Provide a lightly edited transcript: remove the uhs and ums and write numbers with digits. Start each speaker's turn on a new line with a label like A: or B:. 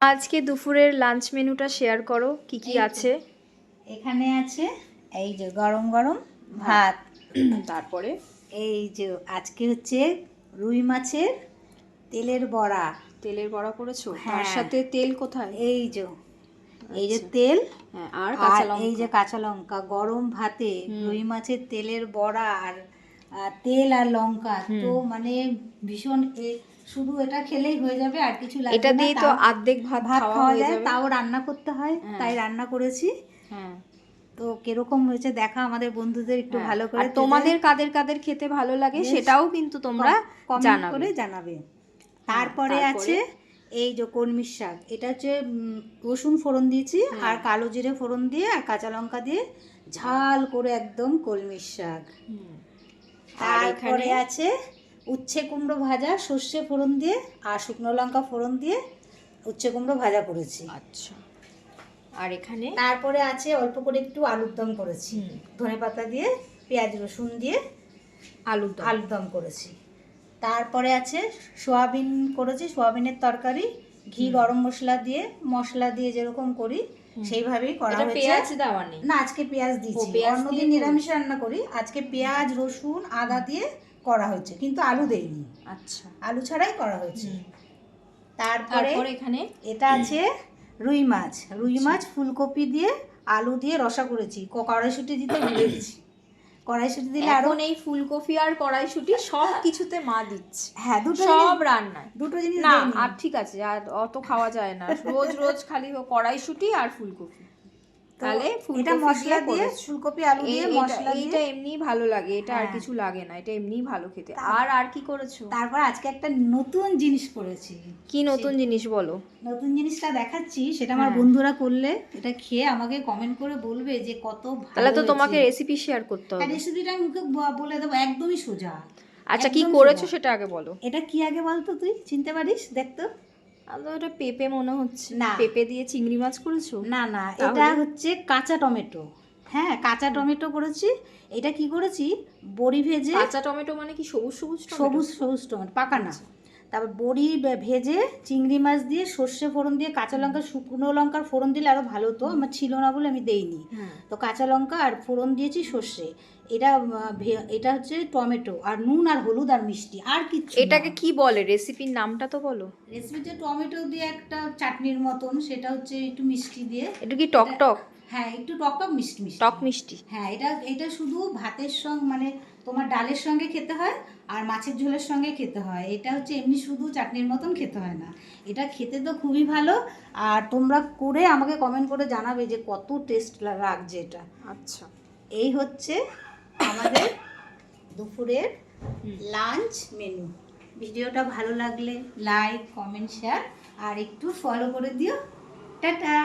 A: আজকে দুপুরের লাঞ্চ মেনুটা শেয়ার করো, কি কি আছে?
B: এখানে আছে এই যে গরম গরম ভাত,
A: তারপরে
B: এই যে আজকে হচ্ছে রুই মাছের তেলের বড়া।
A: তেলের বড়া করেছো? তার
B: হ্যাঁ।
A: সাথে তেল কোথায়?
B: এই যে
A: আচ্ছা।
B: তেল,
A: হ্যাঁ, আর
B: আর
A: কাঁচা
B: এই যে
A: লঙ্কা।
B: কাঁচা লঙ্কা, গরম ভাতে রুই মাছের তেলের বড়া আর তেল আর লঙ্কা, তো মানে ভীষণ শুধু এটা খেলেই হয়ে যাবে, আর কিছু লাগবে না।
A: এটা দিয়ে তো অর্ধেক ভাত
B: খাওয়া যায়, তাও রান্না করতে হয়, তাই রান্না করেছি।
A: হ্যাঁ,
B: তো কিরকম হয়েছে দেখা আমাদের বন্ধুদের একটু ভালো করে,
A: আর তোমাদের কাদের কাদের খেতে ভালো লাগে সেটাও কিন্তু তোমরা
B: কমেন্ট করে জানাবে। তারপরে আছে এই যে কলমির শাক, এটা হচ্ছে রসুন ফোড়ন দিয়েছি আর কালো জিরে ফোড়ন দিয়ে আর কাঁচা লঙ্কা দিয়ে ঝাল করে একদম কলমির শাক। তারপরে আছে উচ্ছে কুমড়ো ভাজা, সর্ষে ফোড়ন দিয়ে আর শুকনো লঙ্কা ফোড়ন দিয়ে উচ্ছে কুমড়ো ভাজা করেছি।
A: আচ্ছা, আর এখানে
B: তারপরে আছে অল্প করে একটু আলুর দম করেছি, ধনেপাতা দিয়ে পেঁয়াজ রসুন দিয়ে আলুর দম করেছি। তারপরে আছে সোয়াবিন করেছি, সোয়াবিনের তরকারি, ঘি গরম মশলা দিয়ে যেরকম করি সেইভাবেই করা হয়েছে।
A: পেঁয়াজ দেওয়া নেই
B: না, আজকে পেঁয়াজ দিয়েছি, অন্যদিন নিরামিষ রান্না করি, আজকে পেঁয়াজ রসুন আদা দিয়ে করা হয়েছে, কিন্তু আলু দেইনি।
A: আচ্ছা,
B: আলু ছাড়াই করা হয়েছে। তারপরে
A: এখানে
B: এটা আছে রুই মাছ ফুলকপি দিয়ে আলু দিয়ে রসা করেছি, কড়াইশুঁটি দিতে ভুলে গেছি। কড়াইশুঁটি দিলে আরো,
A: এই ফুলকপি আর কড়াইশুঁটি সব কিছুতে মা দিচ্ছে।
B: হ্যাঁ,
A: সব রান্নায়
B: দুটো জিনিস
A: না, আর ঠিক আছে, আর অত খাওয়া যায় না রোজ রোজ খালি কড়াইশুঁটি আর ফুলকপি। তাহলে
B: এটা মশলা দিয়ে ফুলকপি আলু দিয়ে মশলা দিয়ে,
A: এটা এমনিই ভালো লাগে, এটা আর কিছু লাগে না, এটা এমনিই ভালো খেতে। আর কি করেছো?
B: তারপর আজকে একটা নতুন জিনিস করেছি।
A: কি নতুন জিনিস বলো?
B: নতুন জিনিসটা দেখাচ্ছি, সেটা আমার বন্ধুরা করলে এটা খেয়ে আমাকে কমেন্ট করে বলবে যে কত ভালো।
A: তাহলে তো তোমাকে রেসিপি শেয়ার করতে হবে।
B: রেসিপিটা আমি মুখে বলে দেবো, একদমই সোজা।
A: আচ্ছা, কি করেছো সেটা আগে বলো।
B: এটা কি আগে বলতো, তুই চিনতে পারিস? দেখতো
A: এটা পেঁপে মনে হচ্ছে। না, পেঁপে দিয়ে চিংড়ি মাছ করেছো?
B: না না, এটা হচ্ছে কাঁচা টমেটো। হ্যাঁ, কাঁচা টমেটো করেছি। এটা কি করেছি, বড়ি ভেজে।
A: কাঁচা টমেটো মানে কি সবুজ সবুজ
B: টমেটো, পাকা না। তারপর বড়ি ভেজে চিংড়ি মাছ দিয়ে সর্ষে ফোড়ন দিয়ে কাঁচা লঙ্কা শুকনো লঙ্কার ফোড়ন দিলে আরো ভালো হতো, আমার ছিল না বলে আমি দেইনি। তো কাঁচা লঙ্কা আর ফোড়ন দিয়েছি সর্ষে। এটা হচ্ছে টমেটো আর নুন আর হলুদ আর মিষ্টি, আর কিছু।
A: এটাকে কি বলে, রেসিপির নামটা তো বলো।
B: রেসিপিতে টমেটো দিয়ে একটা চাটনির মতন, সেটা হচ্ছে একটু মিষ্টি দিয়ে।
A: এটা কি টক টক?
B: হ্যাঁ, একটু টক টক মিষ্টি। হ্যাঁ, এটা শুধু ভাতের সঙ্গে, মানে তোমার ডালের সঙ্গে খেতে হয় আর মাছের ঝোলের সঙ্গে খেতে হয়। এটা হচ্ছে এমনি শুধু চাটনির মতন খেতে হয় না, এটা খেতে তো খুবই ভালো। আর তোমরা করে আমাকে কমেন্ট করে জানাবে যে কত টেস্ট লাগছে এটা।
A: আচ্ছা,
B: এই হচ্ছে আমাদের দুপুরের লাঞ্চ মেনু। ভিডিওটা ভালো লাগলে লাইক কমেন্ট শেয়ার আর একটু ফলো করে দিও। টাটা।